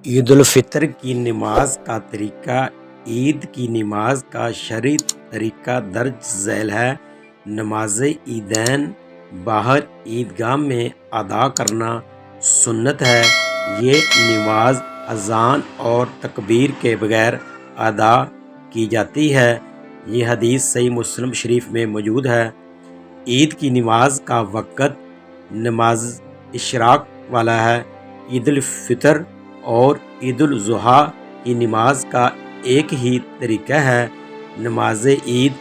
عید الفطر کی نماز کا طریقہ عید کی نماز کا شرعی طریقہ درج ذیل ہے۔ نماز عیدین باہر عیدگاہ میں ادا کرنا سنت ہے۔ یہ نماز اذان اور تکبیر کے بغیر ادا کی جاتی ہے۔ یہ حدیث صحیح مسلم شریف میں موجود ہے۔ عید کی نماز کا وقت نماز اشراق والا ہے۔ عید الفطر اور عید الاضحیٰ کی نماز کا ایک ہی طریقہ ہے۔ نماز عید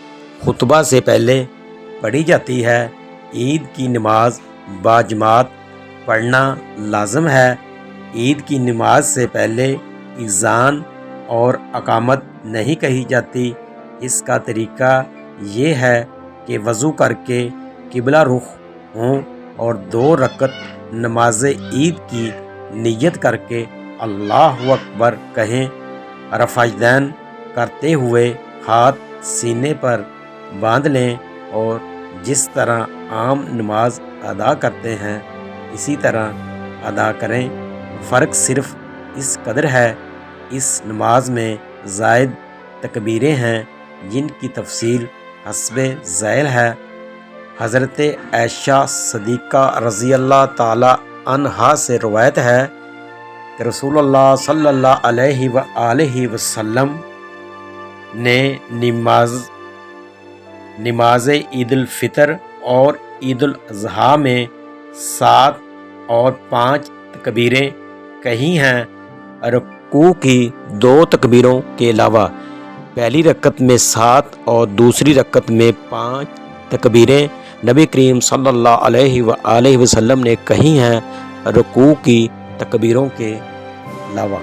خطبہ سے پہلے پڑھی جاتی ہے۔ عید کی نماز باجماعت پڑھنا لازم ہے۔ عید کی نماز سے پہلے اذان اور اقامت نہیں کہی جاتی۔ اس کا طریقہ یہ ہے کہ وضو کر کے قبلہ رخ ہوں اور 2 رکعت نماز عید کی نیت کر کے اللہ اکبر کہیں، رفع یدین کرتے ہوئے ہاتھ سینے پر باندھ لیں اور جس طرح عام نماز ادا کرتے ہیں اسی طرح ادا کریں۔ فرق صرف اس قدر ہے، اس نماز میں زائد تکبیریں ہیں جن کی تفصیل حسب ذیل ہے۔ حضرت عائشہ صدیقہ رضی اللہ تعالی عنہا سے روایت ہے کہ رسول اللہ صلی اللہ علیہ وآلہ وسلم نے نماز عید الفطر اور عید الاضحیٰ میں 7 اور 5 تکبیریں کہی ہیں، رکوع کی 2 تکبیروں کے علاوہ۔ پہلی رکعت میں 7 اور دوسری رکعت میں 5 تکبیریں نبی کریم صلی اللہ علیہ وآلہ وسلم نے کہی ہیں، رکوع کی تکبیروں کے علاوہ۔